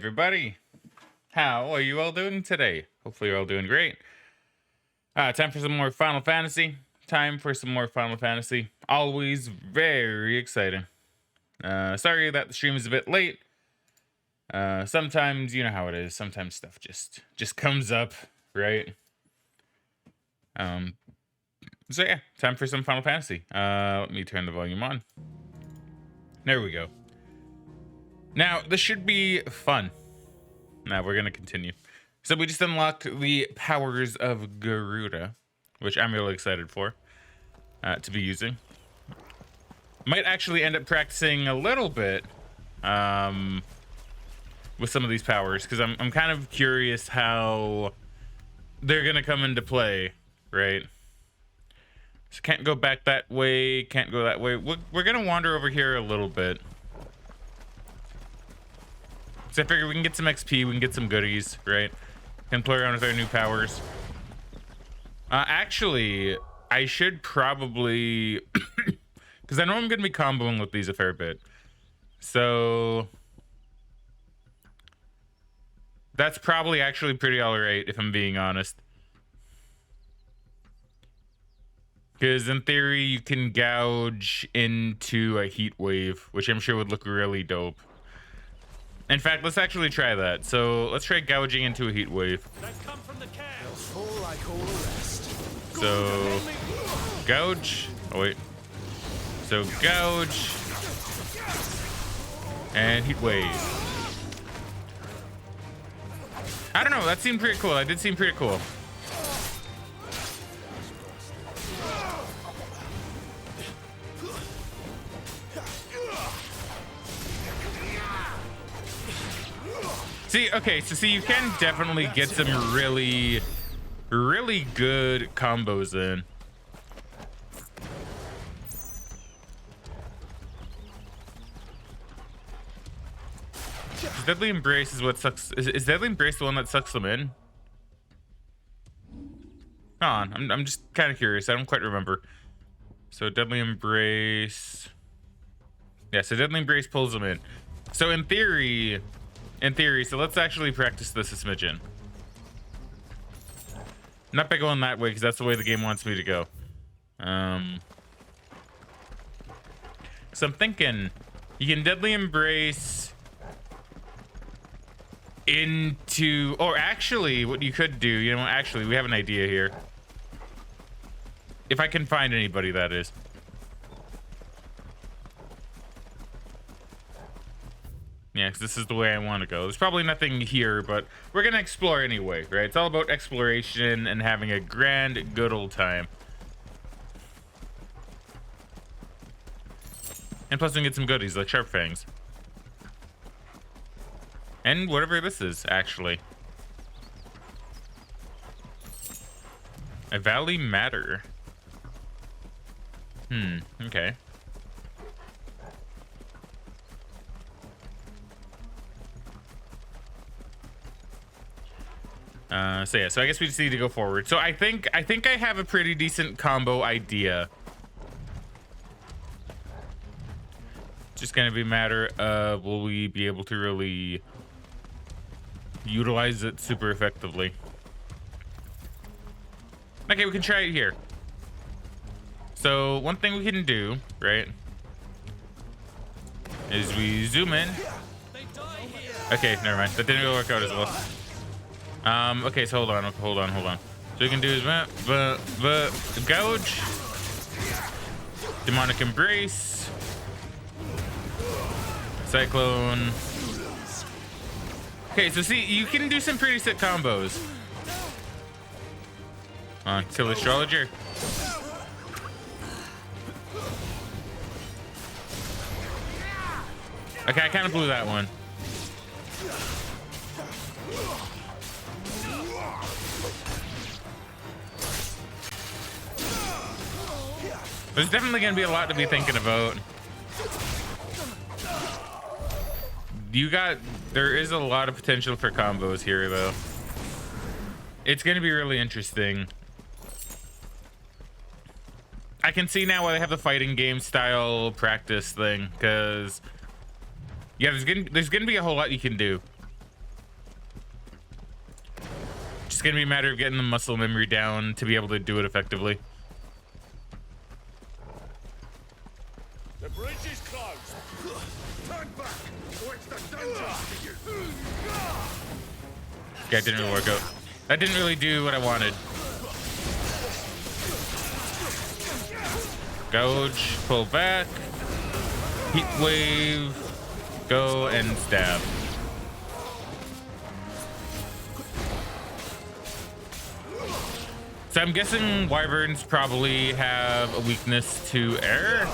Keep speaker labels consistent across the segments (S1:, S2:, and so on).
S1: everybody. How are you all doing today? Hopefully you're all doing great. Time for some more Final Fantasy. Always very exciting. Sorry that the stream is a bit late. Sometimes, you know how it is. Sometimes stuff just comes up, right? So yeah, time for some Final Fantasy. Let me turn the volume on. There we go. Now, this should be fun. Now, we're going to continue. So we just unlocked the powers of Garuda, which I'm really excited for to be using. Might actually end up practicing a little bit with some of these powers, because I'm kind of curious how they're going to come into play, right? So can't go back that way, can't go that way. We're going to wander over here a little bit. So I figure we can get some XP, we can get some goodies, right? Can play around with our new powers. Actually, I should probably... because I know I'm going to be comboing with these a fair bit. So... that's probably actually pretty alright, if I'm being honest. Because in theory, you can gouge into a heat wave, which I'm sure would look really dope. In fact, let's actually try that. So let's try gouging into a heat wave. So gouge. Oh wait. So gouge and heat wave. I don't know. That seemed pretty cool. That did seem pretty cool. See, okay, so see, you can definitely get some really good combos in. Deadly Embrace is what sucks. Is Deadly Embrace the one that sucks them in? Hold on, I'm just kind of curious. I don't quite remember. So Deadly Embrace. Yeah, so Deadly Embrace pulls them in. So in theory, so let's actually practice this a smidgen. Not by going that way, because that's the way the game wants me to go. So I'm thinking you can Deadly Embrace into, or actually what you could do, you know, actually we have an idea here. If I can find anybody, that is. Yeah, because this is the way I want to go. There's probably nothing here, but we're going to explore anyway, right? It's all about exploration and having a grand, good old time. And plus we can get some goodies, like Sharp Fangs. And whatever this is, actually. A Valley Matter. Okay. So yeah, so I guess we just need to go forward. So I think I have a pretty decent combo idea. Just gonna be a matter of, will we be able to really utilize it super effectively? Okay, we can try it here. So one thing we can do, right, is we zoom in. Okay, never mind. That didn't work out as well. Okay, so hold on. So we can do is gouge, demonic embrace, cyclone. Okay, so see, you can do some pretty sick combos. Kill astrologer. Okay, I kind of blew that one. There's definitely going to be a lot to be thinking about. There is a lot of potential for combos here, though. It's going to be really interesting. I can see now why they have the fighting game style practice thing, because yeah, there's gonna be a whole lot you can do. just gonna be a matter of getting the muscle memory down to be able to do it effectively.
S2: The bridge is closed. Turn back, or it's the dungeon for you.
S1: Yeah, it didn't really work out. That didn't really do what I wanted. Gouge, pull back, heat wave, go and stab. So I'm guessing wyverns probably have a weakness to air.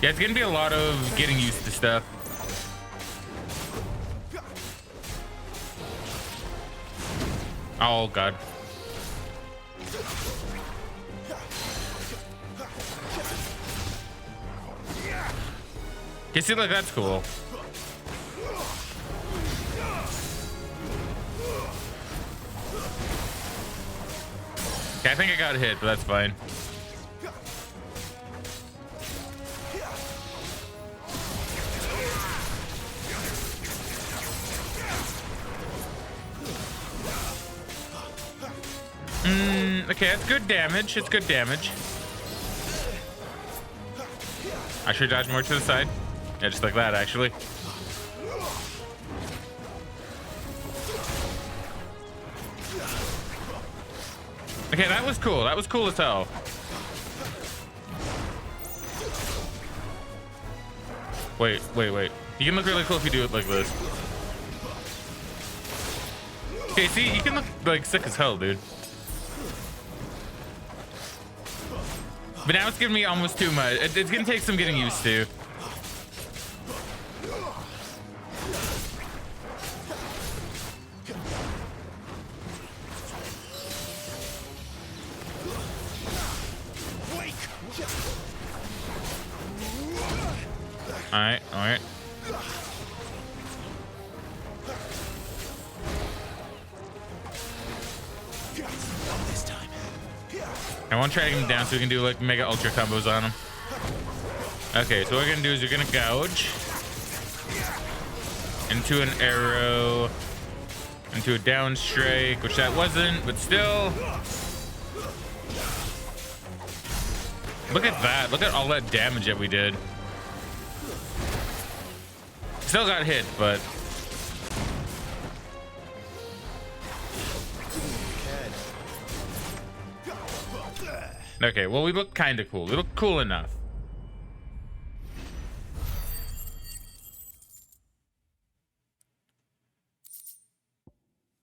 S1: Yeah, it's gonna be a lot of getting used to stuff. Oh god. You see, like, that's cool. Okay, I think I got hit, but that's fine. Okay, that's good damage. It's good damage. I should dodge more to the side. Yeah, just like that, actually. Okay, that was cool. That was cool as hell. Wait. You can look really cool if you do it like this. Okay, see, you can look like sick as hell, dude. But now it's giving me almost too much. It's gonna take some getting used to. All right. I want to try to get him down so we can do like mega ultra combos on him. Okay, so what we're gonna do is we're gonna gouge into an arrow, into a down strike, which that wasn't, but still. Look at that. Look at all that damage that we did. Still got hit, but okay, well, we look kind of cool. We look cool enough.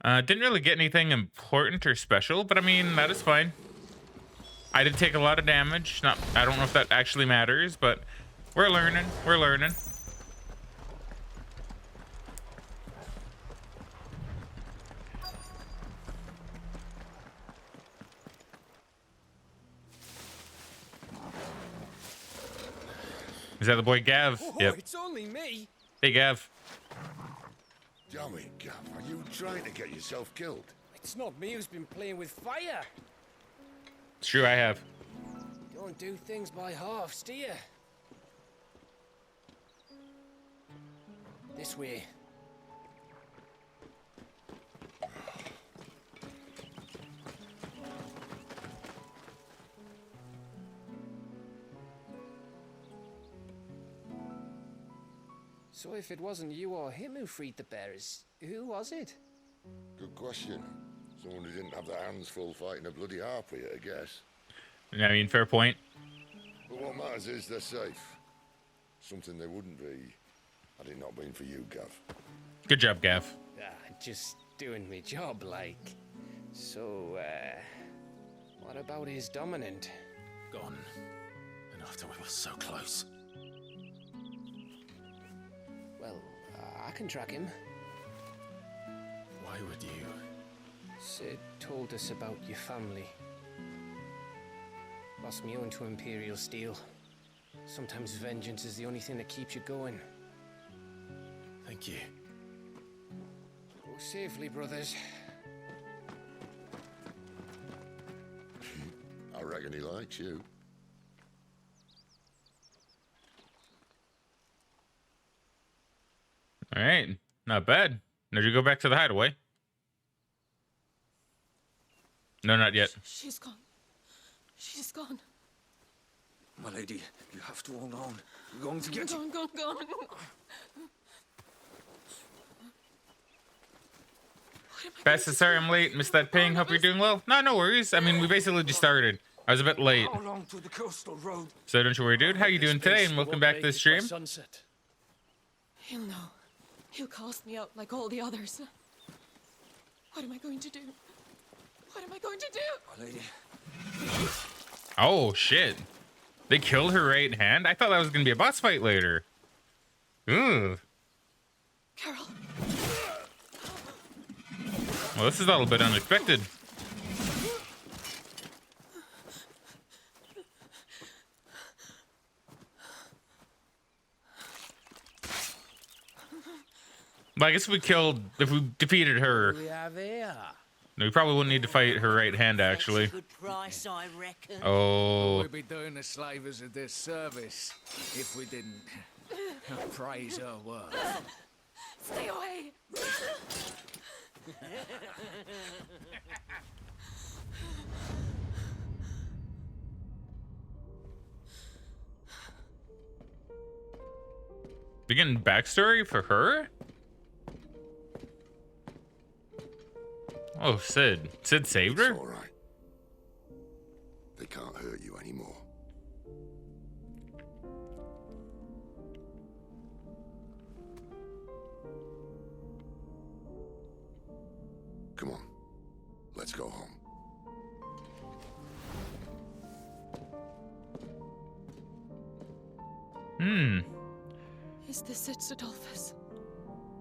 S1: Didn't really get anything important or special, but I mean, that is fine. I did take a lot of damage. I don't know if that actually matters, but we're learning. We're learning. Is that the boy Gav?
S2: Oh,
S1: yep.
S2: It's only me.
S1: Hey, Gav.
S3: Dummy, Gav, are you trying to get yourself killed?
S2: It's not me who's been playing with fire.
S1: It's true, I have.
S2: Don't do things by halves, do you? This way. So if it wasn't you or him who freed the bearers, who was it?
S3: Good question. Someone who didn't have their hands full fighting a bloody harpy, I guess.
S1: I mean, fair point.
S3: But what matters is they're safe. Something they wouldn't be had it not been for you, Gav.
S1: Good job, Gav.
S2: Just doing me job, like. So, what about his dominant?
S4: Gone. And after we were so close.
S2: Well, I can track him.
S4: Why would you?
S2: Sid told us about your family. Lost me own to Imperial Steel. Sometimes vengeance is the only thing that keeps you going.
S4: Thank you.
S2: Go safely, brothers.
S3: I reckon he likes you.
S1: All right, not bad. Now, did you go back to the hideaway? No, not yet.
S5: She's gone. She's gone.
S4: My lady, you have to hold on. We're going to get you.
S5: Gone.
S1: Bess, sorry I'm late. Missed that ping. Hope you're doing well. No worries. I mean, we basically just started. I was a bit late.
S4: How long to the coastal road?
S1: So don't you worry, dude. How you doing today? And welcome back to the stream.
S2: Sunset.
S5: He'll know. He'll cast me out like all the others. What am I going to do? What am I going to do?
S4: My lady.
S1: Oh, shit. They killed her right hand? I thought that was going to be a boss fight later. Ooh.
S5: Carol.
S1: Well, this is a little bit unexpected. Well, I guess if we defeated her,
S6: We have here.
S1: we probably wouldn't need to fight her right hand, actually.
S6: That's a good price, I reckon.
S1: Oh.
S7: We'd be doing the slavers a disservice if we didn't praise her work.
S5: Stay away.
S1: Begin backstory for her? Oh, Sid. Sid saved
S3: It's
S1: her?
S3: all right. They can't hurt you anymore. Come on. Let's go home.
S5: Is this it, Adolphus?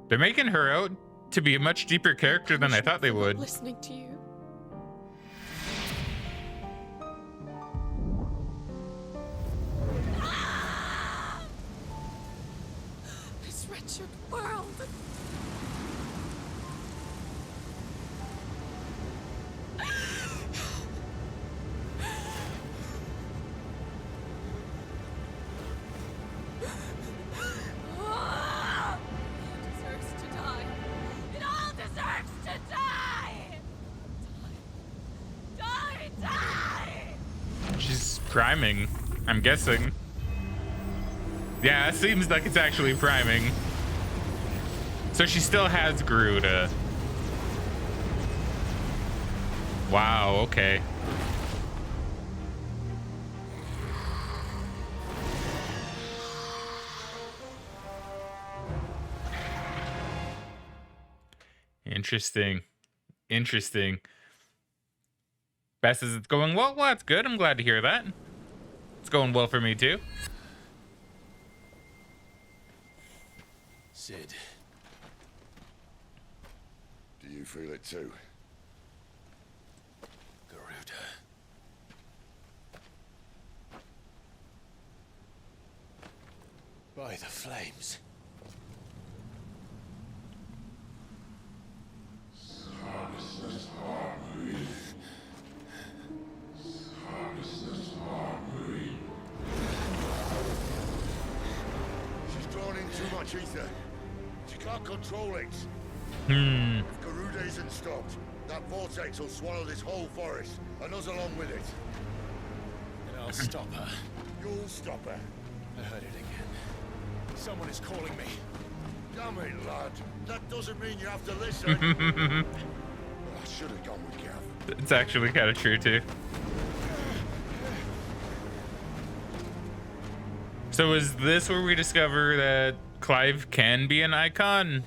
S1: They're making her out to be a much deeper character than I thought they would.
S5: Listening to you. This wretched world. Deserves to die. It all deserves to die. Die.
S1: She's priming, I'm guessing. Yeah, it seems like it's actually priming. So she still has Gru to... Wow, okay. Interesting. Bess says it's going well. Well, that's good. I'm glad to hear that. It's going well for me too.
S4: Sid.
S3: Do you feel it too?
S4: Garuda. By the flames.
S3: She's drawn in too much ether. She can't control it. If Garuda isn't stopped, that vortex will swallow this whole forest, and us along with it.
S4: And I'll stop her.
S3: You'll stop her.
S4: I heard it again. Someone is calling me.
S3: Damn it, lad. That doesn't mean you have to listen. I should have gone with Gav.
S1: It's actually kind of true too. So is this where we discover that Clive can be an icon?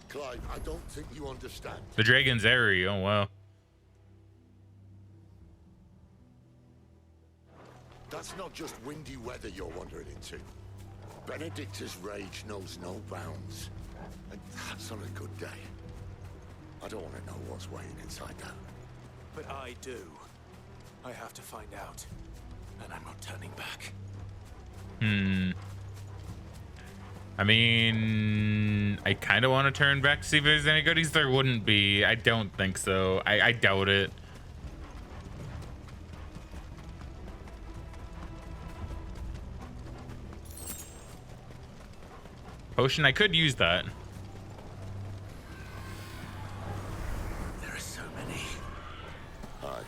S3: Clive, I don't think you understand.
S1: The Dragon's Airy. Oh wow.
S3: That's not just windy weather you're wandering into. Benedicta's rage knows no bounds. And that's on a good day. I don't want to know what's waiting inside that.
S4: But I do. I have to find out. And I'm not turning back.
S1: I mean, I kind of want to turn back to see if there's any goodies. There wouldn't be. I don't think so. I doubt it. Potion, I could use that.
S7: many.
S3: Aye.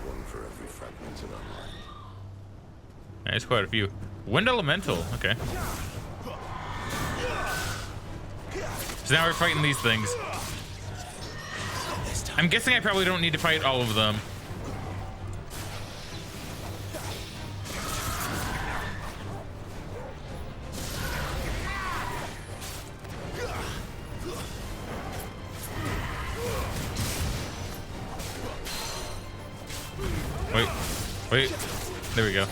S3: One for every fragment in our mind.
S1: There's quite a few. Wind elemental. Okay. So now we're fighting these things. I'm guessing I probably don't need to fight all of them. Wait. There we go.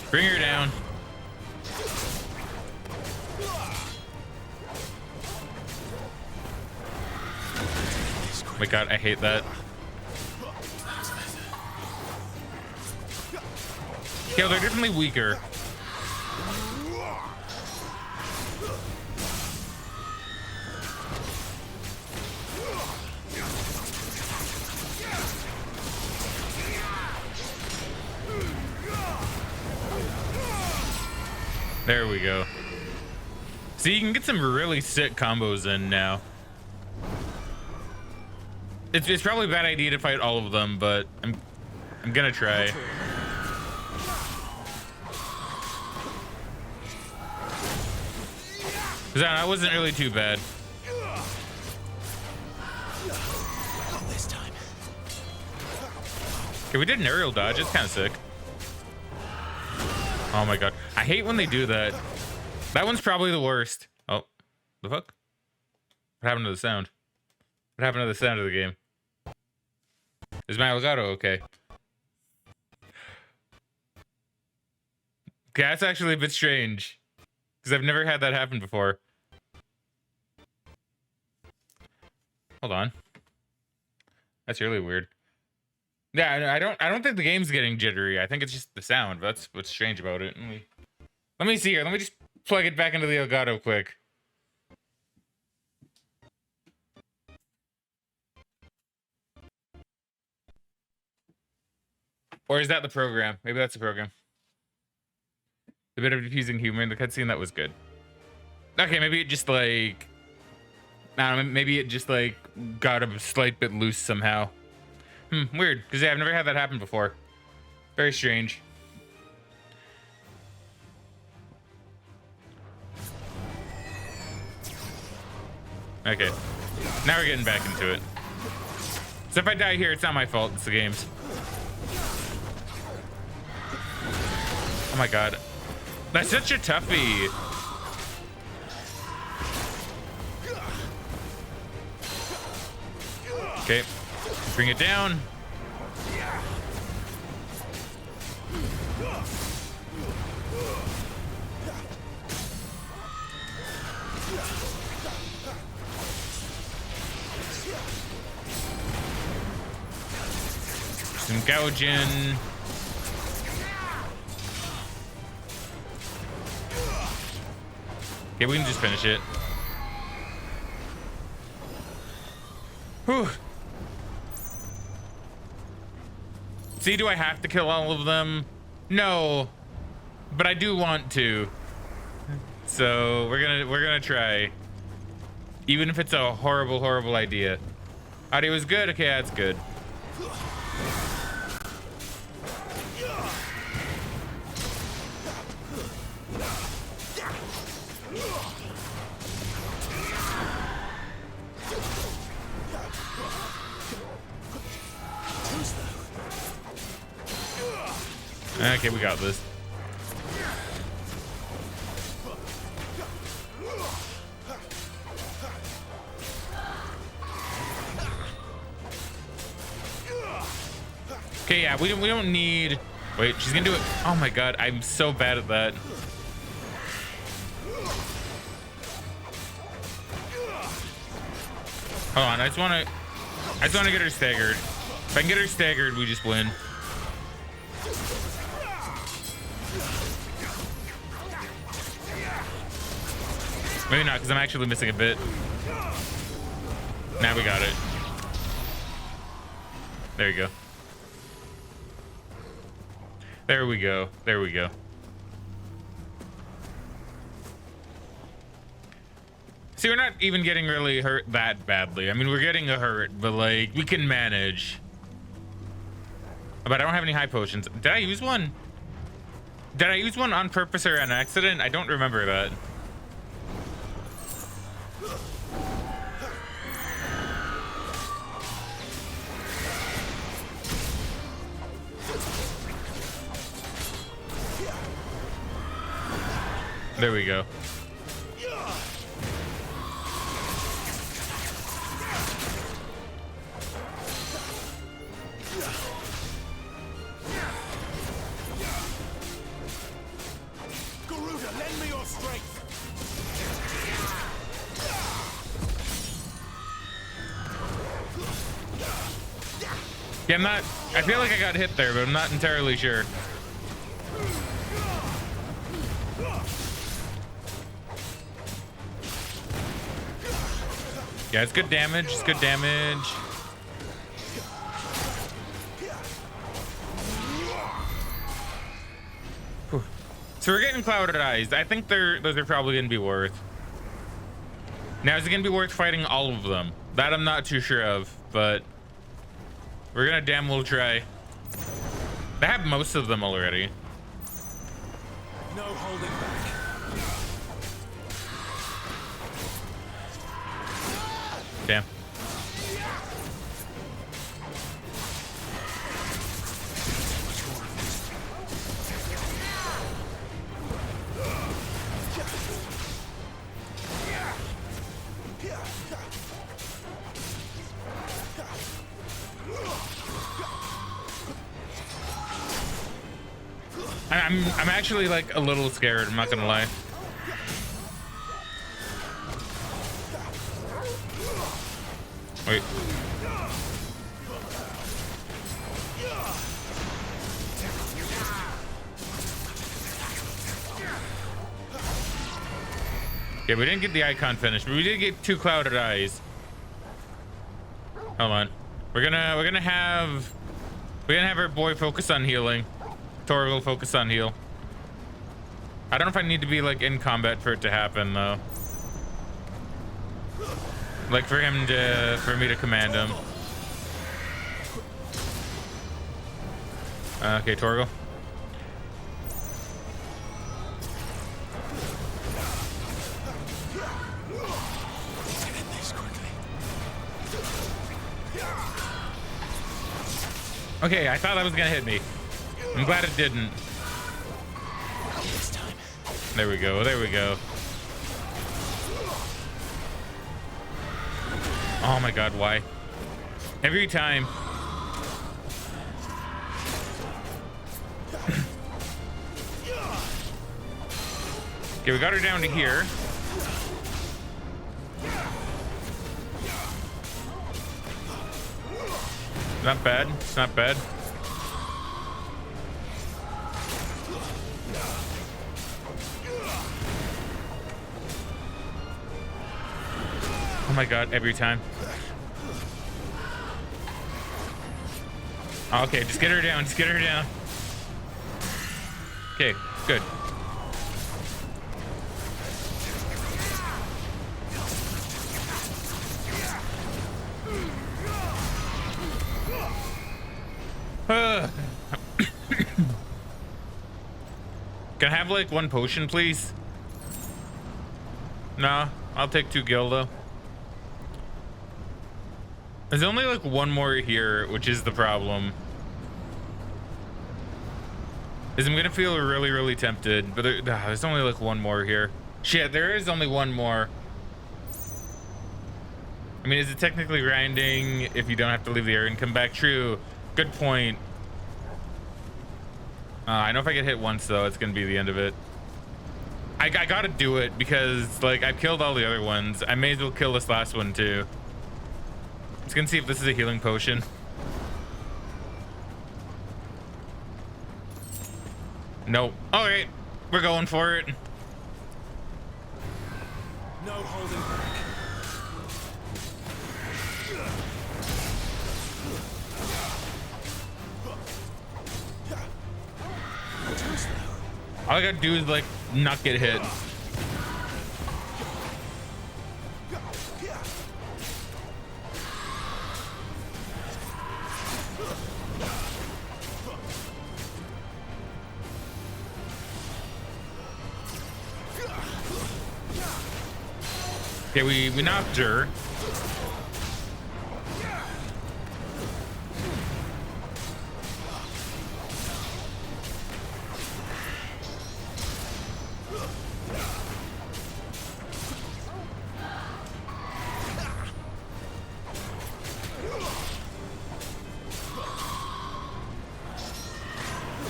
S1: Bring her down. Oh my god, I hate that. Yeah, they're definitely weaker. There we go. See, you can get some really sick combos in now. It's probably a bad idea to fight all of them, but I'm gonna try. Cause that wasn't really too bad.
S4: Not this time.
S1: Okay, we did an aerial dodge. It's kind of sick. Oh my god, I hate when they do that. That one's probably the worst. Oh, the fuck? What happened to the sound? What happened to the sound of the game? Is my Elgato okay? Okay, that's actually a bit strange. Because I've never had that happen before. Hold on. That's really weird. Yeah, I don't think the game's getting jittery. I think it's just the sound. That's what's strange about it. Let me see here. Let me just plug it back into the Elgato quick. Or is that the program? Maybe that's the program. A bit of diffusing humor in the cutscene, that was good. Okay, maybe it just like, I don't know, maybe it just like got a slight bit loose somehow. Weird, because yeah, I've never had that happen before. Very strange. Okay, now we're getting back into it. So if I die here, it's not my fault, it's the game's. Oh my god. That's such a toughie. Okay, bring it down. Some gouging. Okay, we can just finish it. Whew. See, do I have to kill all of them? No, but I do want to. So we're gonna try, even if it's a horrible, horrible idea. Audio is good. Okay, that's good. Okay, we got this. Okay, yeah, we don't need. Wait, she's gonna do it. Oh my god, I'm so bad at that. Hold on, I just wanna get her staggered. If I can get her staggered, we just win. Maybe not, because I'm actually missing a bit. Now we got it. There you go. There we go. There we go. See, we're not even getting really hurt that badly. I mean, we're getting hurt, but like, we can manage. But I don't have any high potions. Did I use one? Did I use one on purpose or an accident? I don't remember that. There we go.
S4: Garuda, lend me your strength.
S1: Yeah, I'm not. I feel like I got hit there, but I'm not entirely sure. Yeah, it's good damage. It's good damage. Whew. So we're getting clouded eyes. I think those are probably gonna be worth. Now, is it gonna be worth fighting all of them? That I'm not too sure of, but we're gonna damn well try. I have most of them already.
S4: No holding back.
S1: Damn. I'm actually like a little scared, I'm not gonna lie. Wait. Yeah, we didn't get the icon finished, but we did get 2 clouded eyes. Hold on. We're gonna have our boy focus on healing. Tor will focus on heal. I don't know if I need to be like in combat for it to happen though. Like for me to command him. Okay, Torgal. Okay, I thought that was gonna hit me. I'm glad it didn't. There we go. There we go. Oh my god, why? Every time. Okay, we got her down to here. Not bad. It's not bad. Oh my god, every time. Okay, just get her down. Just get her down. Okay, good. Can I have like 1 potion, please? Nah, I'll take 2 gil though. There's only like 1 more here, which is the problem. Is I'm gonna feel really, really tempted, but there's only like 1 more here. Shit, there is only 1 more. I mean, is it technically grinding if you don't have to leave the area and come back? True. Good point. I know if I get hit once though, it's gonna be the end of it. I gotta do it because like I've killed all the other ones. I may as well kill this last one too. Just gonna see if this is a healing potion. Nope. All right, we're going for it.
S4: No holding back.
S1: All I gotta do is like not get hit. Okay, we knocked her.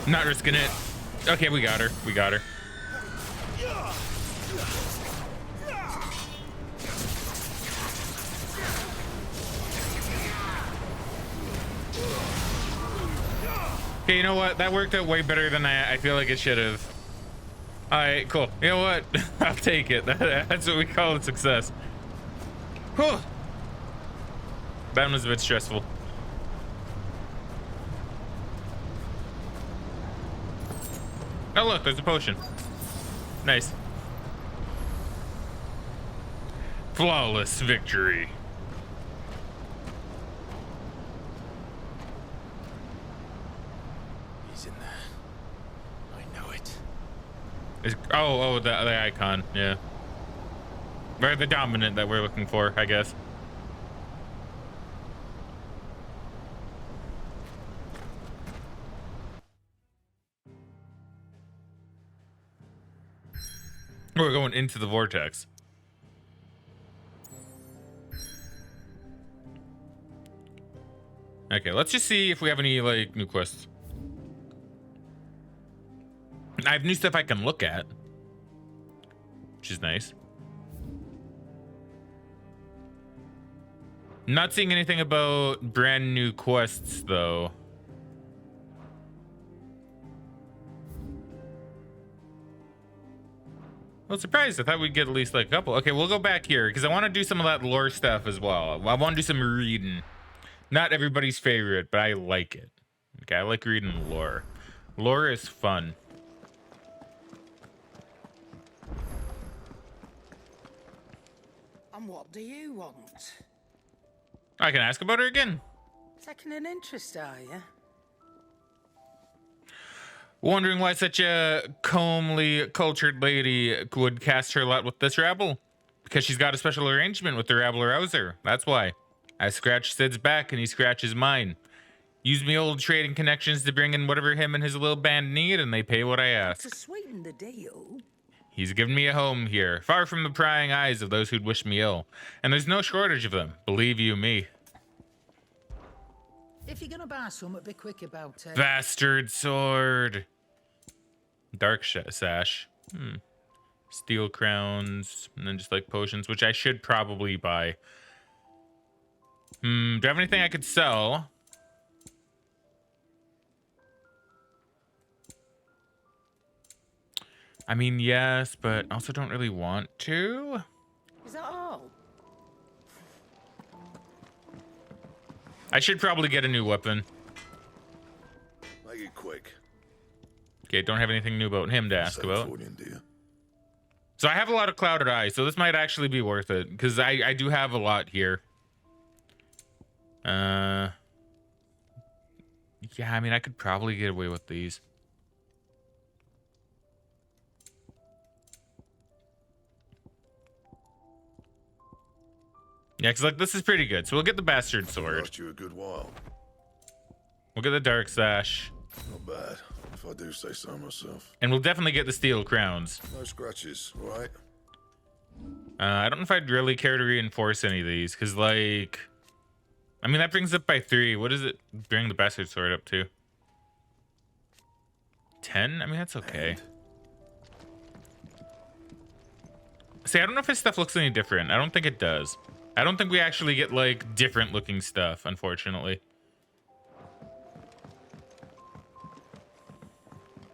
S1: Not risking it. Okay, we got her. We got her. Okay, you know what? That worked out way better than I feel like it should have. All right, cool. You know what? I'll take it. That's what we call a success. Whew. That one was a bit stressful. Oh, look, there's a potion. Nice. Flawless victory.
S4: He's in there. I know it.
S1: Oh, the icon, yeah. Or the dominant that we're looking for, I guess. We're going into the vortex. Okay, let's just see if we have any like new quests. I have new stuff I can look at, which is nice. Not seeing anything about brand new quests though. Well, surprised. I thought we'd get at least like a couple. Okay, we'll go back here because I want to do some of that lore stuff as well. I want to do some reading. Not everybody's favorite, but I like it. Okay, I like reading lore. Lore is fun.
S6: And what do you want?
S1: I can ask about her again.
S6: Taking an interest, are you?
S1: Wondering why such a comely, cultured lady would cast her lot with this rabble? Because she's got a special arrangement with the rabble rouser. That's why. I scratch Sid's back and he scratches mine. Use me old trading connections to bring in whatever him and his little band need, and they pay what I ask.
S6: To sweeten the deal.
S1: He's given me a home here, far from the prying eyes of those who'd wish me ill. And there's no shortage of them, believe you me.
S6: If you're gonna buy some, be quick about it.
S1: Bastard sword. Dark sash. Steel crowns. And then just like potions, which I should probably buy. Do I have anything I could sell? I mean, yes, but I also don't really want to.
S6: Is that all?
S1: I should probably get a new weapon.
S3: Make it quick.
S1: Okay, don't have anything new about him to ask
S3: Same
S1: about.
S3: for you, dear.
S1: So I have a lot of clouded eyes, so this might actually be worth it because I do have a lot here. Yeah, I mean, I could probably get away with these. Yeah, because like this is pretty good. So we'll get the bastard sword.
S3: Last you a good while.
S1: We'll get the dark sash.
S3: Not bad, if I do say so myself.
S1: And we'll definitely get the steel crowns.
S3: No scratches, all right?
S1: I don't know if I'd really care to reinforce any of these, because, like... I mean, that brings up by 3. What does it bring the bastard sword up to? 10? I mean, that's okay. See, I don't know if his stuff looks any different. I don't think it does. I don't think we actually get, like, different-looking stuff, unfortunately.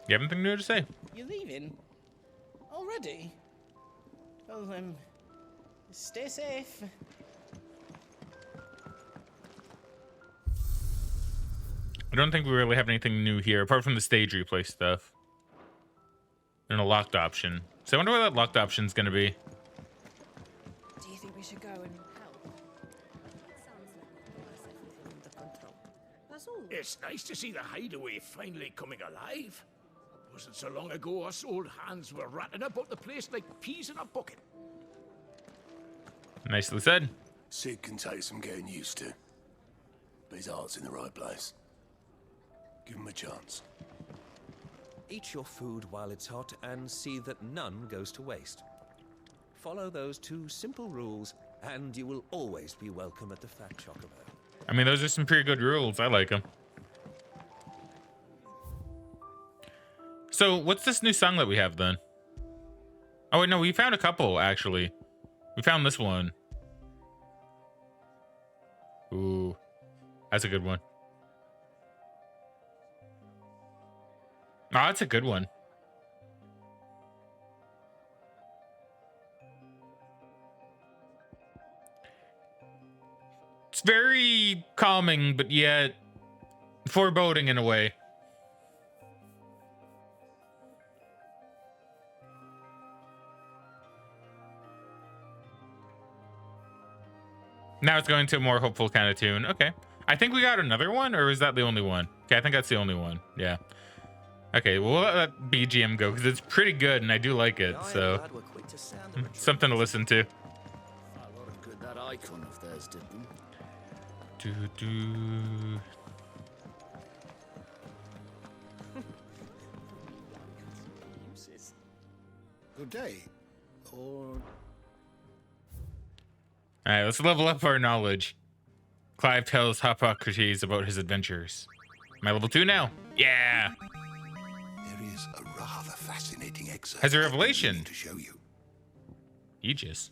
S1: You have anything new to say?
S2: You're leaving? Already? Well, stay safe.
S1: I don't think we really have anything new here, apart from the stage replay stuff. And a locked option. So I wonder what that locked option is going to be.
S5: Do you think we should go and help?
S8: It's nice to see the hideaway finally coming alive. Wasn't so long ago us old hands were ratting about the place like peas in a bucket.
S1: Nicely said.
S9: Sid can take some getting used to. But his heart's in the right place. Give him a chance.
S10: Eat your food while it's hot and see that none goes to waste. Follow those 2 simple rules and you will always be welcome at the Fat Chocobo.
S1: I mean, those are some pretty good rules. I like them. So, what's this new song that we have then? Oh, wait, no, we found a couple, actually. We found this one. Ooh, that's a good one. Oh, that's a good one. It's very calming, but yet foreboding in a way. Now it's going to a more hopeful kind of tune. Okay. I think we got another one, or is that the only one? Okay, I think that's the only one. Yeah. Okay, well, we'll let that BGM go, because it's pretty good, and I do like it, so... something to listen to.
S3: A lot of good that icon of theirs did them.
S1: Do-do...
S3: Good day. Or...
S1: Alright, let's level up our knowledge. Clive tells Hippocrates about his adventures. Am I level 2 now? Yeah!
S9: There is a rather fascinating excerpt.
S1: Has a revelation
S9: to show you.
S1: Aegis.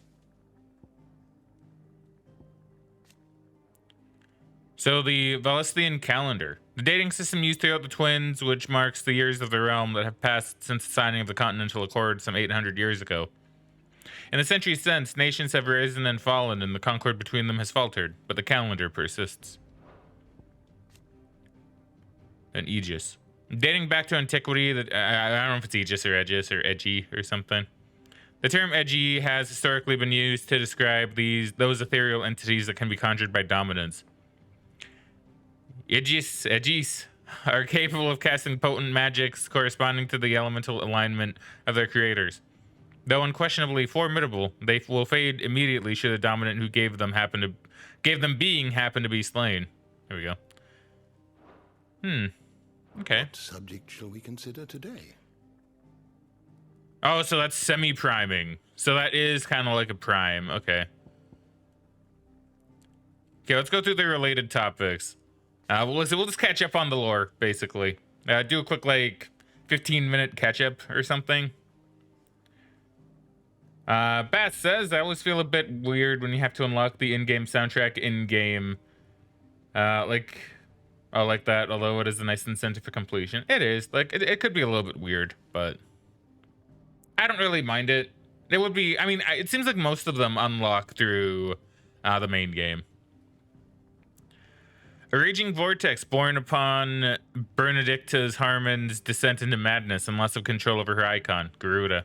S1: So the Valestian calendar. The dating system used throughout the twins, which marks the years of the realm that have passed since the signing of the Continental Accord some 800 years ago. In the centuries since, nations have risen and fallen, and the concord between them has faltered, but the calendar persists. An Aegis. Dating back to antiquity, I don't know if it's Aegis or Aegis or Edgy or something. The term edgy has historically been used to describe those ethereal entities that can be conjured by dominance. Edgis are capable of casting potent magics corresponding to the elemental alignment of their creators. Though unquestionably formidable, they will fade immediately should the dominant who gave them being happen to be slain. There we go. Okay.
S9: What subject shall we consider today?
S1: Oh, so that's semi-priming. So that is kind of like a prime. Okay. Okay, let's go through the related topics. We'll just catch up on the lore, basically. Do a quick, 15-minute catch-up or something. Bath says, I always feel a bit weird when you have to unlock the in-game soundtrack in-game. Like that, although it is a nice incentive for completion. It is. It could be a little bit weird, but I don't really mind it. It would be, it seems like most of them unlock through the main game. A raging vortex born upon Benedicta's Harmon's descent into madness and loss of control over her icon, Garuda.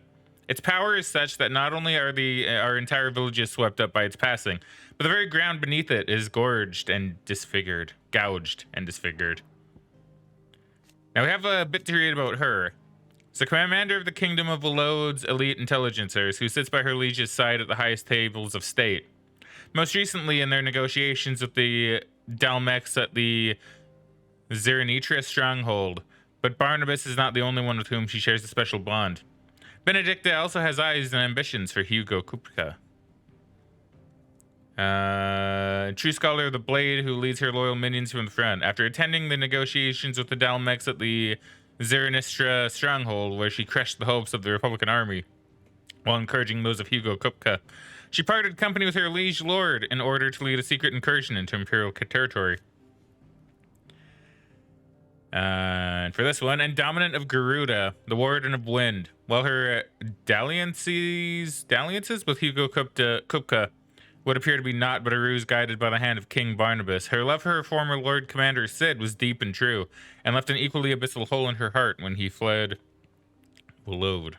S1: Its power is such that not only are our entire villages swept up by its passing, but the very ground beneath it is gouged and disfigured. Now we have a bit to read about her. It's the commander of the kingdom of Walod's elite intelligencers, who sits by her liege's side at the highest tables of state. Most recently, in their negotiations with the Dalmex at the Ziranitra stronghold, but Barnabas is not the only one with whom she shares a special bond. Benedicta also has eyes and ambitions for Hugo Kupka. True scholar of the blade who leads her loyal minions from the front. After attending the negotiations with the Dalmex at the Zaranistra stronghold, where she crushed the hopes of the Republican army, while encouraging those of Hugo Kupka, she parted company with her liege lord in order to lead a secret incursion into Imperial territory. And for this one, and dominant of Garuda, the warden of wind, while her dalliances with Hugo Kupka would appear to be naught but a ruse guided by the hand of King Barnabas, her love for her former Lord Commander Sid was deep and true, and left an equally abyssal hole in her heart when he fled Walod.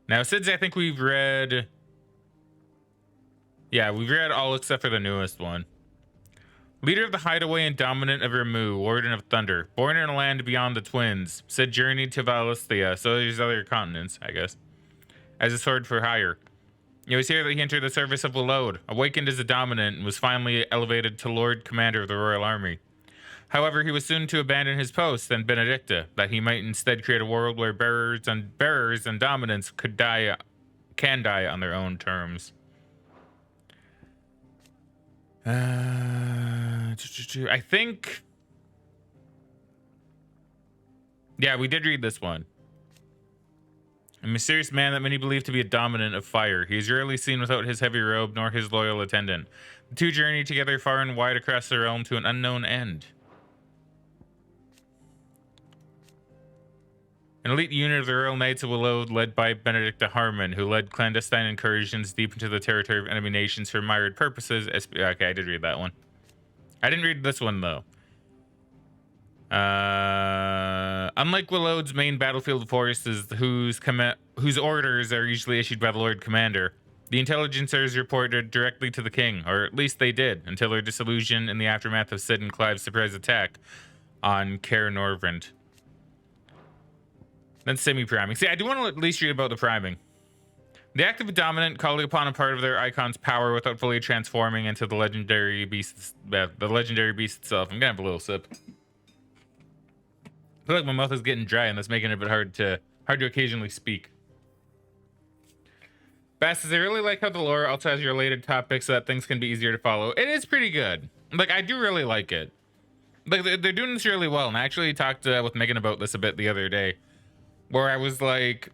S1: Now, Sid's, I think we've read... Yeah, we've read all except for the newest one. Leader of the hideaway and dominant of Ramu, Warden of Thunder. Born in a land beyond the twins. Sid journeyed to Valisthea, so there's other continents, I guess, as a sword for hire. It was here that he entered the service of Willode, awakened as a dominant, and was finally elevated to Lord Commander of the Royal Army. However, he was soon to abandon his post and Benedicta, that he might instead create a world where bearers and dominants can die on their own terms. I think... Yeah, we did read this one. A mysterious man that many believe to be a dominant of fire. He is rarely seen without his heavy robe nor his loyal attendant. The two journey together far and wide across the realm to an unknown end. An elite unit of the Royal Knights of Willode led by Benedicta Harmon, who led clandestine incursions deep into the territory of enemy nations for mired purposes. Okay, I did read that one. I didn't read this one, though. Unlike Willode's main battlefield forces, whose orders are usually issued by the Lord Commander, the intelligencers reported directly to the king, or at least they did, until their dissolution in the aftermath of Sid and Clive's surprise attack on Caer Norvrent. Then semi-priming. See, I do want to at least read about the priming. The act of a dominant calling upon a part of their icon's power without fully transforming into the legendary beast itself. I'm gonna have a little sip. I feel like my mouth is getting dry and that's making it a bit hard to occasionally speak. Bass, I really like how the lore also has related topics so that things can be easier to follow. It is pretty good. Like, I do really like it. Like, they're doing this really well. And I actually talked with Megan about this a bit the other day, where I was like,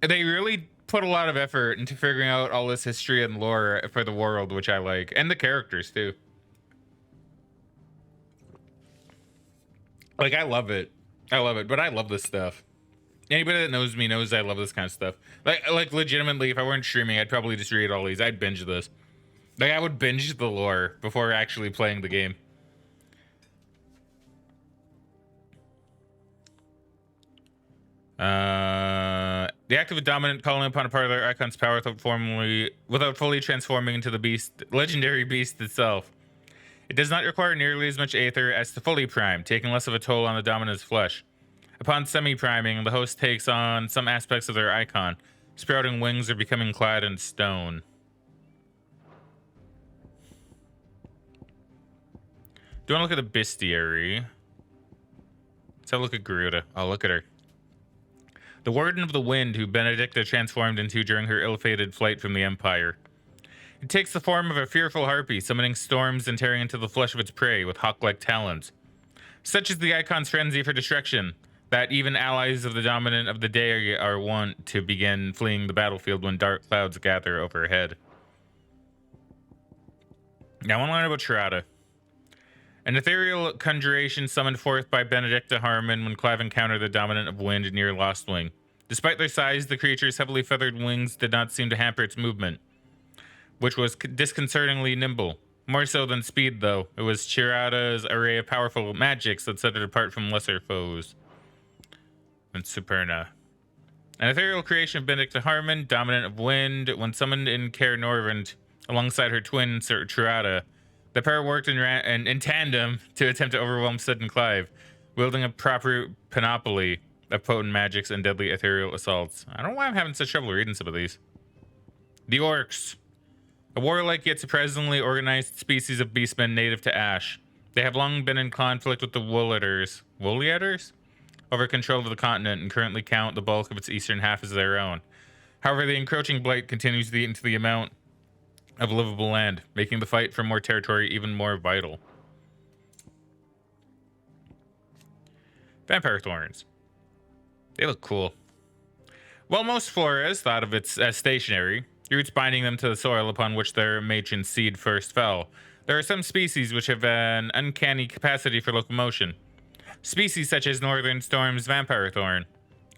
S1: they really put a lot of effort into figuring out all this history and lore for the world, which I like, and the characters too. Like, I love it, but I love this stuff. Anybody that knows me knows I love this kind of stuff. Like legitimately, if I weren't streaming, I'd probably just read all these. I'd binge this. Like, I would binge the lore before actually playing the game. The act of a dominant calling upon a part of their icon's power without fully transforming into the legendary beast itself. It does not require nearly as much aether as to fully prime, taking less of a toll on the dominant's flesh. Upon semi-priming, the host takes on some aspects of their icon, sprouting wings or becoming clad in stone. Do you want to look at the bestiary? Let's have a look at Garuda. Oh, look at her. The Warden of the Wind, who Benedicta transformed into during her ill-fated flight from the Empire. It takes the form of a fearful harpy, summoning storms and tearing into the flesh of its prey with hawk-like talons. Such is the icon's frenzy for destruction, that even allies of the dominant of the day are wont to begin fleeing the battlefield when dark clouds gather overhead. Now I want to learn about Tirada. An ethereal conjuration summoned forth by Benedicta Harmon when Clive encountered the dominant of wind near Lostwing. Despite their size, the creature's heavily feathered wings did not seem to hamper its movement, which was disconcertingly nimble. More so than speed, though. It was Tirada's array of powerful magics that set it apart from lesser foes. And Superna. An ethereal creation of Benedicta Harmon, dominant of wind, when summoned in Caer Norvrent alongside her twin Tirada, the pair worked in tandem to attempt to overwhelm Sid and Clive, wielding a proper panoply of potent magics and deadly ethereal assaults. I don't know why I'm having such trouble reading some of these. The Orcs. A warlike yet surprisingly organized species of beastmen native to Ash. They have long been in conflict with the Wooliaters over control of the continent and currently count the bulk of its eastern half as their own. However, the encroaching blight continues to eat into the amount of livable land, making the fight for more territory even more vital. Vampire thorns. They look cool. While most floras thought of it as stationary, roots binding them to the soil upon which their matron seed first fell, there are some species which have an uncanny capacity for locomotion. Species such as Northern Storm's vampire thorn.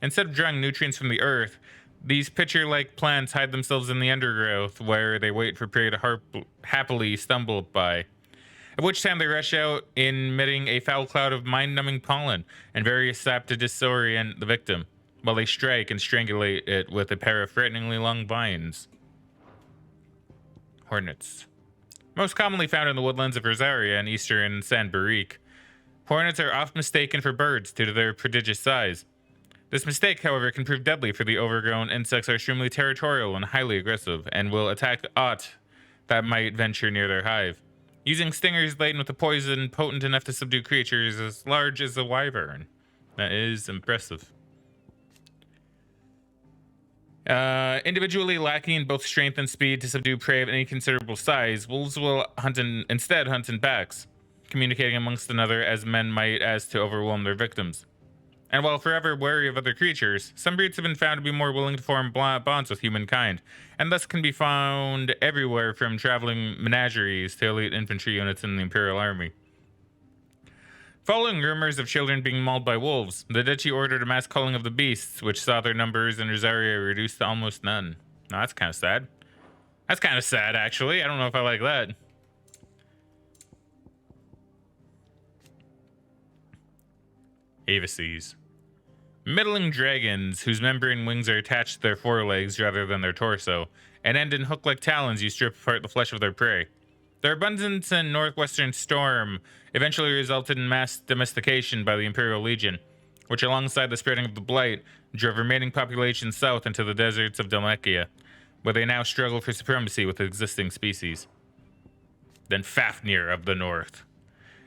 S1: Instead of drawing nutrients from the earth, these pitcher-like plants hide themselves in the undergrowth, where they wait for prey to happily stumble by. At which time they rush out, emitting a foul cloud of mind-numbing pollen and various sap to disorient the victim, while they strike and strangulate it with a pair of frighteningly long vines. Hornets. Most commonly found in the woodlands of Rosaria and eastern San Barique, hornets are often mistaken for birds due to their prodigious size. This mistake, however, can prove deadly, for the overgrown insects are extremely territorial and highly aggressive, and will attack aught that might venture near their hive, using stingers laden with a poison potent enough to subdue creatures as large as a wyvern. That is impressive. Individually lacking in both strength and speed to subdue prey of any considerable size, wolves will instead hunt in packs, communicating amongst another as men might as to overwhelm their victims. And while forever wary of other creatures, some breeds have been found to be more willing to form bonds with humankind, and thus can be found everywhere from traveling menageries to elite infantry units in the Imperial Army. Following rumors of children being mauled by wolves, the duchy ordered a mass culling of the beasts, which saw their numbers in Rosaria reduced to almost none. Now, that's kind of sad. That's kind of sad, actually. I don't know if I like that. Avices. Middling dragons, whose membrane wings are attached to their forelegs rather than their torso, and end in hook-like talons you strip apart the flesh of their prey. Their abundance in northwestern storm eventually resulted in mass domestication by the Imperial Legion, which alongside the spreading of the Blight, drove remaining populations south into the deserts of Dalmatia, where they now struggle for supremacy with existing species. Then Fafnir of the North.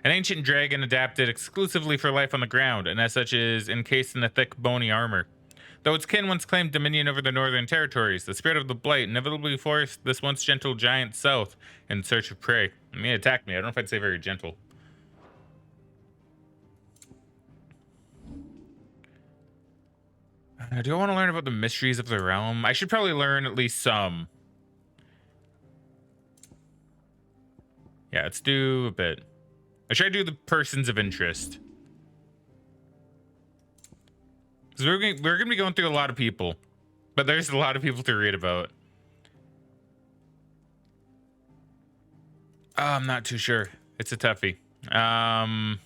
S1: An ancient dragon adapted exclusively for life on the ground, and as such is encased in a thick, bony armor. Though its kin once claimed dominion over the northern territories, the spirit of the Blight inevitably forced this once gentle giant south in search of prey. I mean, it attacked me. I don't know if I'd say very gentle. Do I want to learn about the mysteries of the realm? I should probably learn at least some. Yeah, let's do a bit. I try to do the persons of interest. Because we're going to be going through a lot of people. But there's a lot of people to read about. I'm not too sure. It's a toughie. I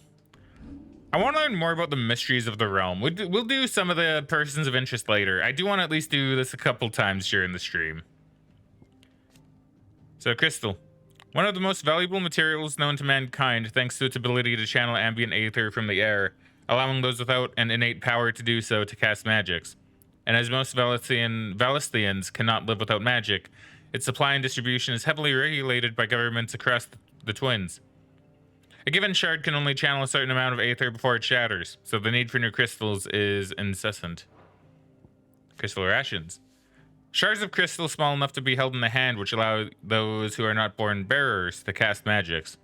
S1: want to learn more about the mysteries of the realm. We'll do some of the persons of interest later. I do want to at least do this a couple times during the stream. So, crystal. One of the most valuable materials known to mankind, thanks to its ability to channel ambient aether from the air, allowing those without an innate power to do so to cast magics. And as most Valistians cannot live without magic, its supply and distribution is heavily regulated by governments across the Twins. A given shard can only channel a certain amount of aether before it shatters, so the need for new crystals is incessant. Crystal rations. Shards of crystal small enough to be held in the hand, which allow those who are not born bearers to cast magics.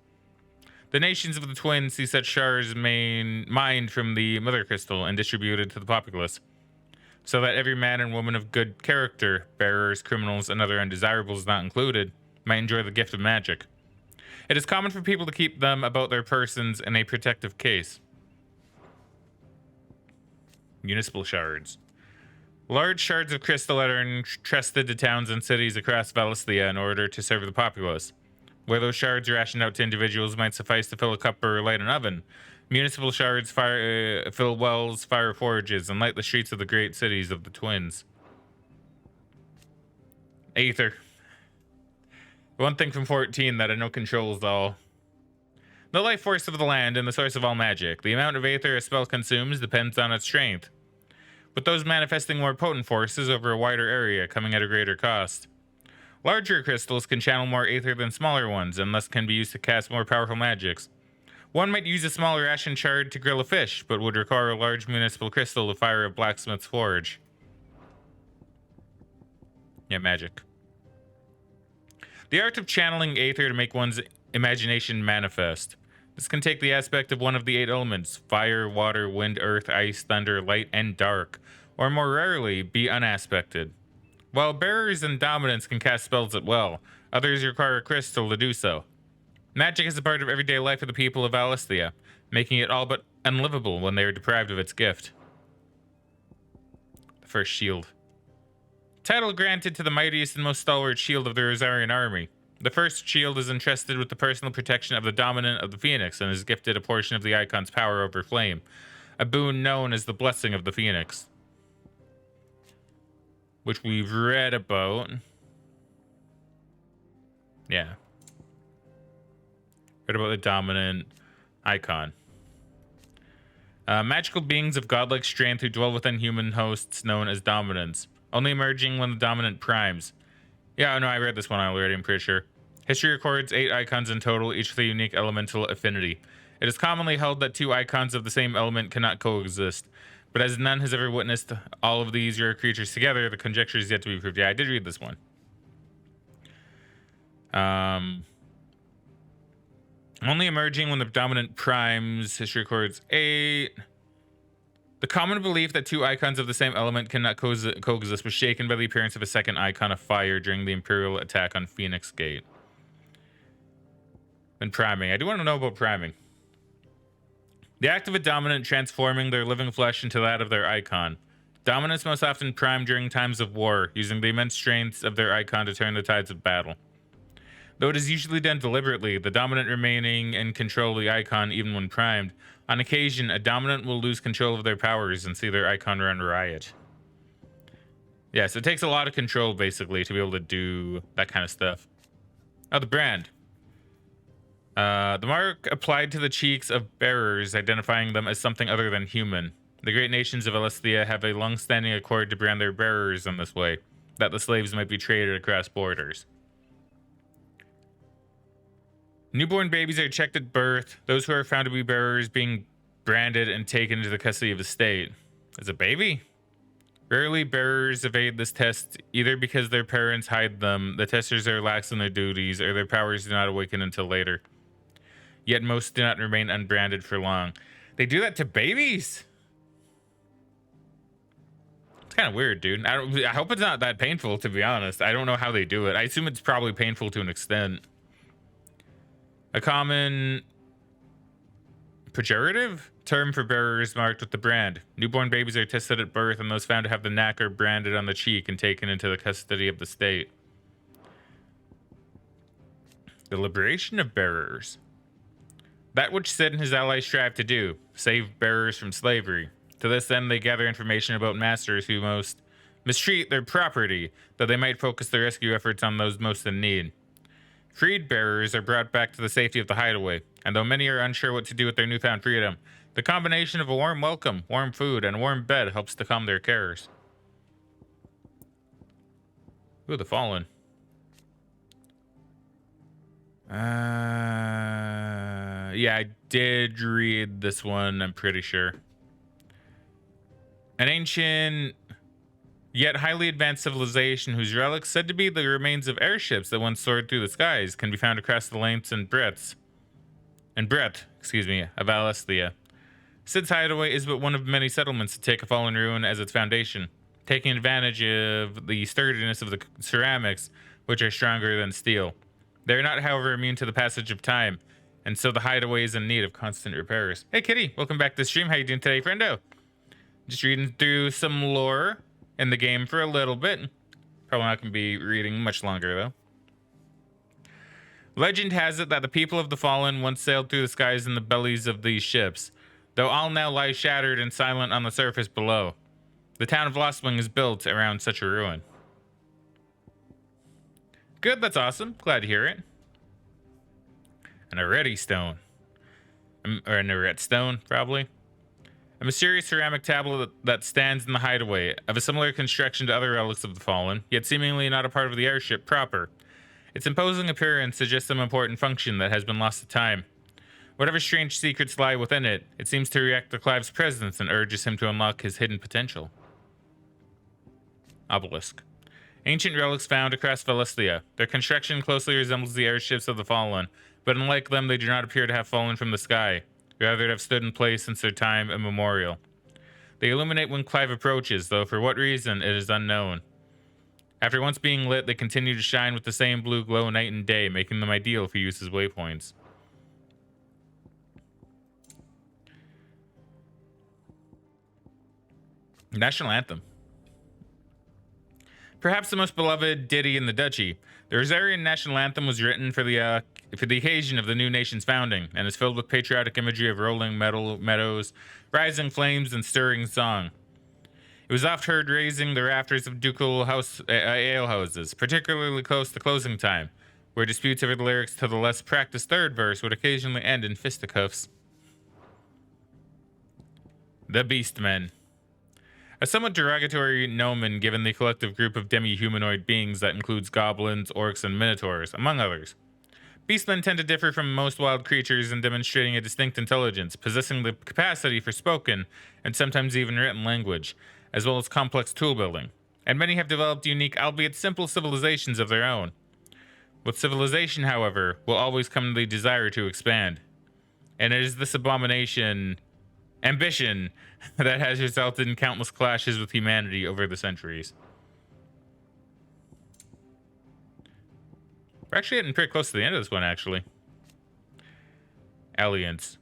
S1: The nations of the Twins see such shards mined from the mother crystal and distributed to the populace, so that every man and woman of good character, bearers, criminals, and other undesirables not included, might enjoy the gift of magic. It is common for people to keep them about their persons in a protective case. Municipal shards. Large shards of crystal are entrusted to towns and cities across Valisthea in order to serve the populace. Where those shards rationed out to individuals might suffice to fill a cup or light an oven, municipal shards fill wells, fire forges, and light the streets of the great cities of the Twins. Aether. One thing from 14 that I know controls all. The life force of the land and the source of all magic. The amount of aether a spell consumes depends on its strength, with those manifesting more potent forces over a wider area coming at a greater cost. Larger crystals can channel more aether than smaller ones, and thus can be used to cast more powerful magics. One might use a smaller ashen shard to grill a fish, but would require a large municipal crystal to fire a blacksmith's forge. Yeah, magic. The art of channeling aether to make one's imagination manifest. This can take the aspect of one of the 8 elements: fire, water, wind, earth, ice, thunder, light, and dark, or more rarely, be unaspected. While bearers and dominants can cast spells at will, others require a crystal to do so. Magic is a part of everyday life of the people of Valisthea, making it all but unlivable when they are deprived of its gift. The first shield. Title granted to the mightiest and most stalwart shield of the Rosarian army. The first shield is entrusted with the personal protection of the dominant of the Phoenix and is gifted a portion of the icon's power over flame, a boon known as the Blessing of the Phoenix, which we've read about. Yeah. Read about the dominant icon. Magical beings of godlike strength who dwell within human hosts known as dominants, only emerging when the dominant primes. Yeah, no, I read this one already, I'm pretty sure. History records 8 icons in total, each with a unique elemental affinity. It is commonly held that 2 icons of the same element cannot coexist, but as none has ever witnessed all of these rare creatures together, the conjecture is yet to be proved. Yeah, I did read this one. Only emerging when the dominant primes. History records 8. The common belief that 2 icons of the same element cannot coexist was shaken by the appearance of a second icon of fire during the Imperial attack on Phoenix Gate. And priming. I do want to know about priming. The act of a dominant transforming their living flesh into that of their icon. Dominants most often prime during times of war, using the immense strength of their icon to turn the tides of battle. Though it is usually done deliberately, the dominant remaining in control of the icon even when primed, on occasion, a dominant will lose control of their powers and see their icon run riot. Yeah, so it takes a lot of control, basically, to be able to do that kind of stuff. Oh, the brand. The mark applied to the cheeks of bearers, identifying them as something other than human. The great nations of Alestia have a long-standing accord to brand their bearers in this way, that the slaves might be traded across borders. Newborn babies are checked at birth, those who are found to be bearers being branded and taken into the custody of the state. As a baby? Rarely bearers evade this test, either because their parents hide them, the testers are lax in their duties, or their powers do not awaken until later. Yet most do not remain unbranded for long. They do that to babies? It's kind of weird, dude. I hope it's not that painful, to be honest. I don't know how they do it. I assume it's probably painful to an extent. A common pejorative term for bearers marked with the brand. Newborn babies are tested at birth, and those found to have the knack are branded on the cheek and taken into the custody of the state. The liberation of bearers. That which Sid and his allies strive to do, save bearers from slavery. To this end, they gather information about masters who most mistreat their property, though they might focus their rescue efforts on those most in need. Freed bearers are brought back to the safety of the hideaway, and though many are unsure what to do with their newfound freedom, the combination of a warm welcome, warm food, and a warm bed helps to calm their cares. Ooh, the Fallen. Yeah, I did read this one, I'm pretty sure. An ancient yet highly advanced civilization whose relics, said to be the remains of airships that once soared through the skies, can be found across the lengths and breadth of Alestia. Sid's hideaway is but one of many settlements to take a fallen ruin as its foundation, taking advantage of the sturdiness of the ceramics, which are stronger than steel. They are not, however, immune to the passage of time, and so the hideaway is in need of constant repairs. Hey, Kitty, welcome back to the stream. How you doing today, friendo? Just reading through some lore in the game for a little bit. Probably not going to be reading much longer, though. Legend has it that the people of the Fallen once sailed through the skies in the bellies of these ships, though all now lie shattered and silent on the surface below. The town of Lostwing is built around such a ruin. Good, that's awesome. Glad to hear it. An Arete stone. Or an Arete stone, probably. A mysterious ceramic tablet that stands in the hideaway, of a similar construction to other relics of the Fallen, yet seemingly not a part of the airship proper. Its imposing appearance suggests some important function that has been lost to time. Whatever strange secrets lie within it, it seems to react to Clive's presence and urges him to unlock his hidden potential. Obelisk. Ancient relics found across Alestia. Their construction closely resembles the airships of the Fallen, but unlike them, they do not appear to have fallen from the sky. Rather, have stood in place since their time immemorial. They illuminate when Clive approaches, though for what reason, it is unknown. After once being lit, they continue to shine with the same blue glow night and day, making them ideal for use as waypoints. National Anthem. Perhaps the most beloved ditty in the duchy, the Rosarian National Anthem was written for the occasion of the new nation's founding, and is filled with patriotic imagery of rolling meadows, rising flames, and stirring song. It was oft heard raising the rafters of ducal alehouses, particularly close to closing time, where disputes over the lyrics to the less practiced third verse would occasionally end in fisticuffs. The Beastmen. A somewhat derogatory nomen given the collective group of demi-humanoid beings that includes goblins, orcs, and minotaurs, among others. Beastmen tend to differ from most wild creatures in demonstrating a distinct intelligence, possessing the capacity for spoken and sometimes even written language, as well as complex tool building. And many have developed unique, albeit simple, civilizations of their own. With civilization, however, will always come the desire to expand. And it is this ambition, that has resulted in countless clashes with humanity over the centuries. We're actually getting pretty close to the end of this one, actually. Alliance.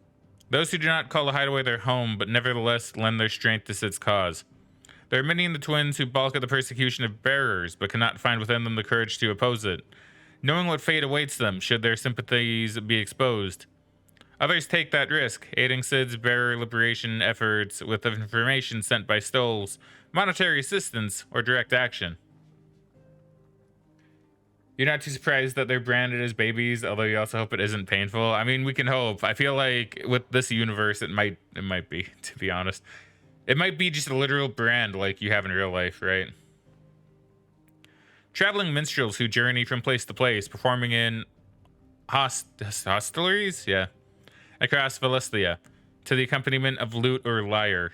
S1: Those who do not call the hideaway their home, but nevertheless lend their strength to Sid's cause. There are many in the Twins who balk at the persecution of bearers, but cannot find within them the courage to oppose it, knowing what fate awaits them should their sympathies be exposed. Others take that risk, aiding Sid's bearer liberation efforts with information sent by Stoles, monetary assistance, or direct action. You're not too surprised that they're branded as babies, although you also hope it isn't painful. I mean, we can hope. I feel like with this universe, it might be, to be honest. It might be just a literal brand like you have in real life, right? Traveling minstrels who journey from place to place, performing in hostelries? Yeah. Across Valestia, to the accompaniment of lute or lyre.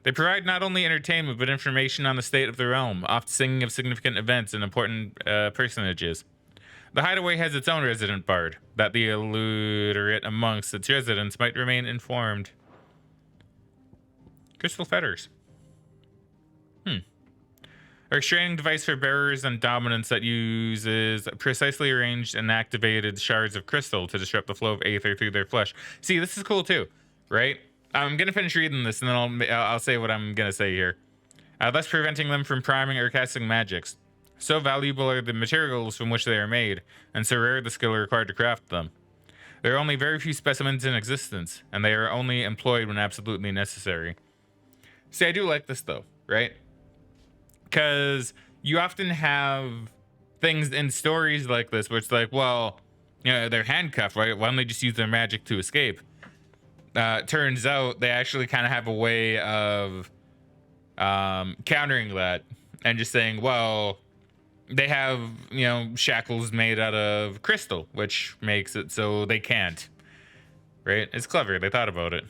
S1: They provide not only entertainment, but information on the state of the realm, oft singing of significant events and important personages. The hideaway has its own resident bard, that the illiterate amongst its residents might remain informed. Crystal fetters. A restraining device for bearers and dominants that uses precisely arranged and activated shards of crystal to disrupt the flow of aether through their flesh. See, this is cool too, right? I'm gonna finish reading this and then I'll say what I'm gonna say here. Thus preventing them from priming or casting magics. So valuable are the materials from which they are made, and so rare the skill required to craft them. There are only very few specimens in existence, and they are only employed when absolutely necessary. See, I do like this though, right? Because you often have things in stories like this where it's like, well, you know, they're handcuffed, right? Why don't they just use their magic to escape? Turns out they actually kind of have a way of countering that and just saying, well, they have, you know, shackles made out of crystal, which makes it so they can't, right? It's clever. They thought about it.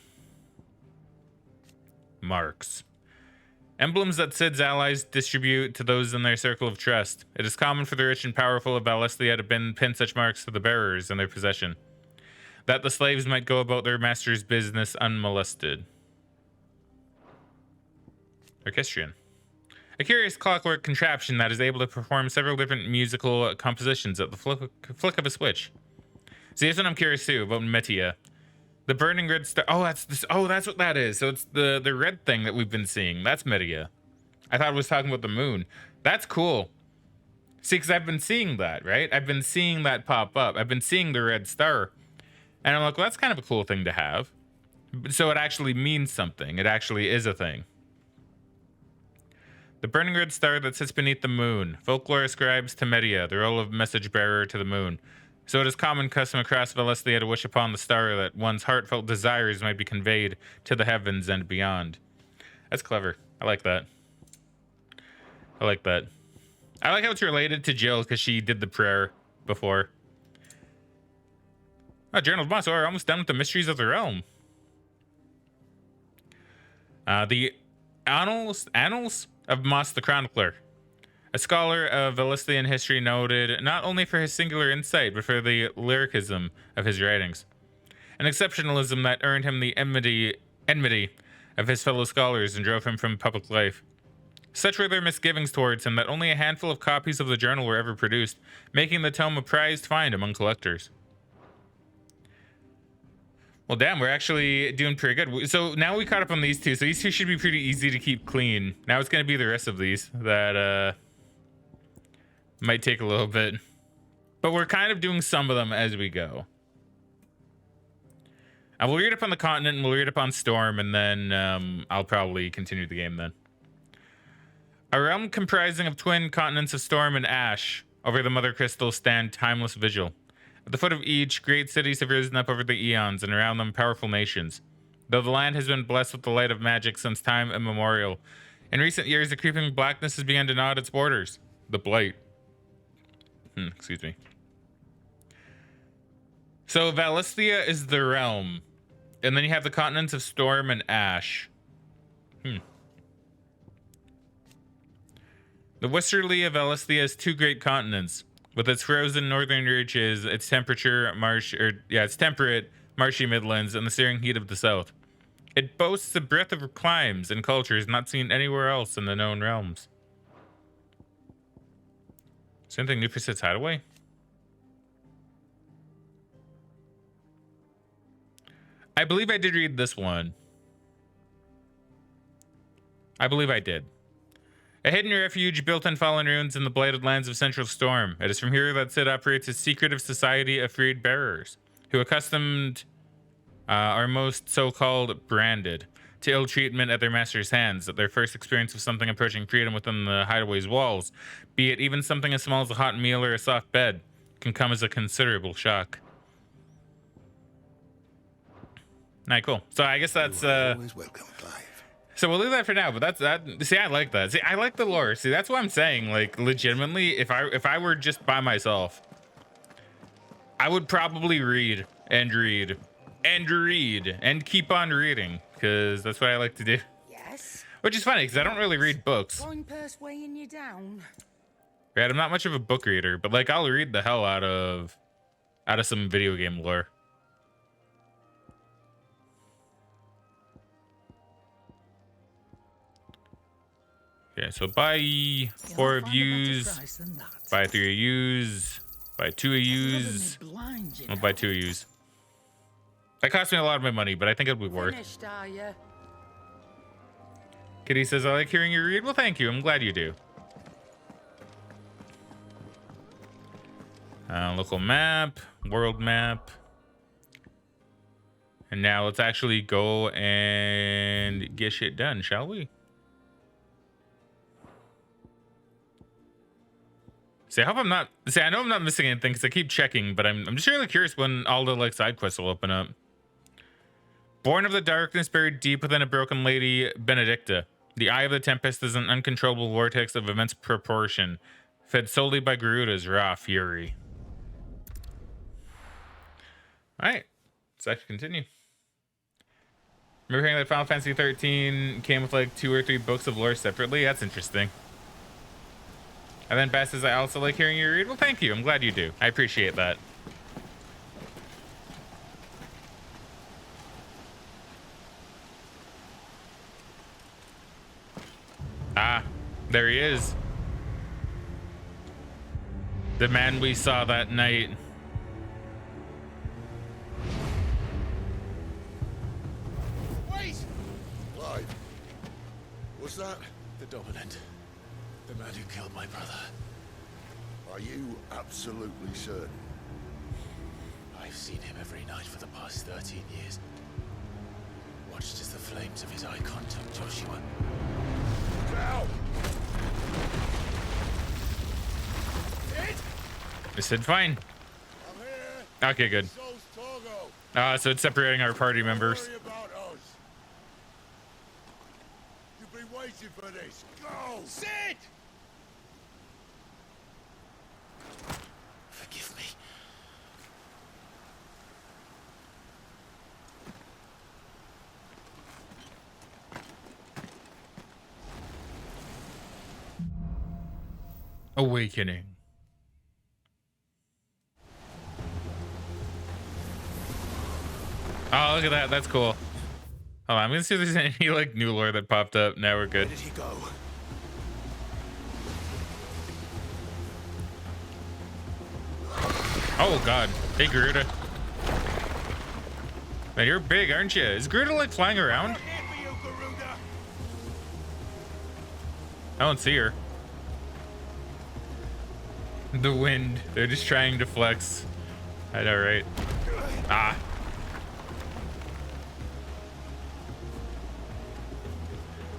S1: Marks. Emblems that Sid's allies distribute to those in their circle of trust. It is common for the rich and powerful of Valestia to pin such marks to the bearers in their possession, that the slaves might go about their master's business unmolested. Orchestrion. A curious clockwork contraption that is able to perform several different musical compositions at the flick of a switch. See, here's what I'm curious too about Metia. The burning red star. Oh, that's what that is. So it's the red thing that we've been seeing. That's Media. I thought it was talking about the moon. That's cool. See, because I've been seeing that, right? I've been seeing that pop up. I've been seeing the red star. And I'm like, well, that's kind of a cool thing to have. So it actually means something. It actually is a thing. The burning red star that sits beneath the moon. Folklore ascribes to Media the role of message bearer to the moon. So it is common custom across Valestia to wish upon the star that one's heartfelt desires might be conveyed to the heavens and beyond. That's clever. I like that. I like that. I like how it's related to Jill because she did the prayer before. Oh, Journal of Moss, we're almost done with the mysteries of the realm. The Annals of Moss the Chronicler. A scholar of Valestian history noted not only for his singular insight, but for the lyricism of his writings. An exceptionalism that earned him the enmity of his fellow scholars and drove him from public life. Such were their misgivings towards him that only a handful of copies of the journal were ever produced, making the tome a prized find among collectors. Well, damn, we're actually doing pretty good. So now we caught up on these two. So these two should be pretty easy to keep clean. Now it's going to be the rest of these that might take a little bit. But we're kind of doing some of them as we go. And we'll read up on the continent and we'll read up on Storm, and then I'll probably continue the game then. A realm comprising of twin continents of Storm and Ash over the Mother Crystal stand timeless vigil. At the foot of each, great cities have risen up over the eons, and around them powerful nations. though the land has been blessed with the light of magic since time immemorial. In recent years, the creeping blackness has begun to gnaw at its borders. The blight. Excuse me. So Valisthea is the realm. And then you have the continents of Storm and Ash. The westerly of Valisthea is two great continents. With its frozen northern reaches, its temperate, marshy midlands, and the searing heat of the south. It boasts a breadth of climes and cultures not seen anywhere else in the known realms. Is there anything new for Sid's Hideaway? I believe I did read this one. I believe I did. A hidden refuge built on fallen ruins in the blighted lands of Central Storm. It is from here that Cid operates a secretive society of freed bearers, who are most so-called branded to ill treatment at their master's hands. At their first experience of something approaching freedom within the hideaway's walls, be it even something as small as a hot meal or a soft bed, can come as a considerable shock. Alright, cool. So I guess that's
S9: always welcome, Clive.
S1: So we'll leave that for now, but that's that. See, I like that. See, I like the lore. See, that's what I'm saying. Like, legitimately, if I were just by myself, I would probably read and read and read and keep on reading, because that's what I like to do.
S6: Yes.
S1: Which is funny, because I don't really read books.
S6: Going purse weighing you down.
S1: Right, I'm not much of a book reader, but like I'll read the hell out of some video game lore. Okay, so buy 4 of yous, buy 3 of yous, buy 2 of yous. I'll buy 2 of yous. That cost me a lot of my money, but I think it'll be worth.
S6: Finished, are you?
S1: Kitty says, I like hearing you read. Well, thank you. I'm glad you do. Local map, world map. And now let's actually go and get shit done, shall we? See, I hope I'm not. See, I know I'm not missing anything because I keep checking, but I'm just really curious when all the like side quests will open up. Born of the darkness, buried deep within a broken lady, Benedicta. The eye of the tempest is an uncontrollable vortex of immense proportion, fed solely by Garuda's raw fury. All right, let's actually continue. Remember hearing that Final Fantasy 13 came with like 2 or 3 books of lore separately? That's interesting. And then Beth says, I also like hearing you read. Well, thank you. I'm glad you do. I appreciate that. Ah, there he is. The man we saw that night.
S3: Wait! Clive, was that
S4: The Dominant. The man who killed my brother.
S3: Are you absolutely certain?
S4: I've seen him every night for the past 13 years. Watched as the flames of his icon took Joshua.
S3: Now!
S1: I said fine.
S3: I'm here.
S1: Okay, good.
S3: So's Togo.
S1: So it's separating our party members.
S3: Worry about us. You've been waiting for this. Go!
S8: Sid!
S4: Forgive me.
S1: Awakening. Oh, look at that. That's cool. Hold on, I'm gonna see if there's any like new lore that popped up. Now we're good.
S4: Where did he go?
S1: Oh god. Hey Garuda. Man, you're big, aren't you? Is Garuda like flying around?
S8: Here for you, Garuda.
S1: I don't see her. The wind. They're just trying to flex. I know, right? Ah.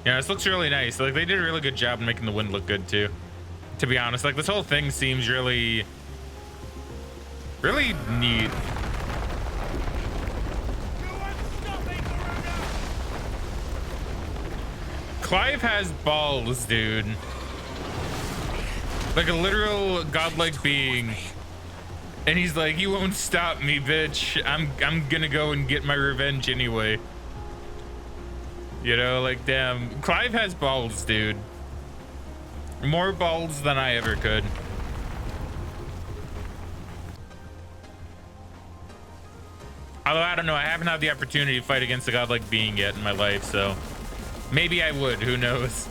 S1: Yeah, this looks really nice. Like, they did a really good job in making the wind look good, too. To be honest, like, this whole thing seems really... really neat.
S8: You weren't stopping, Garuda.
S1: Clive has balls, dude. Like a literal godlike being. And he's like, you won't stop me, bitch. I'm gonna go and get my revenge anyway. You know, like, damn. Clive has balls, dude. More balls than I ever could. Although, I don't know. I haven't had the opportunity to fight against a godlike being yet in my life, so maybe I would. Who knows?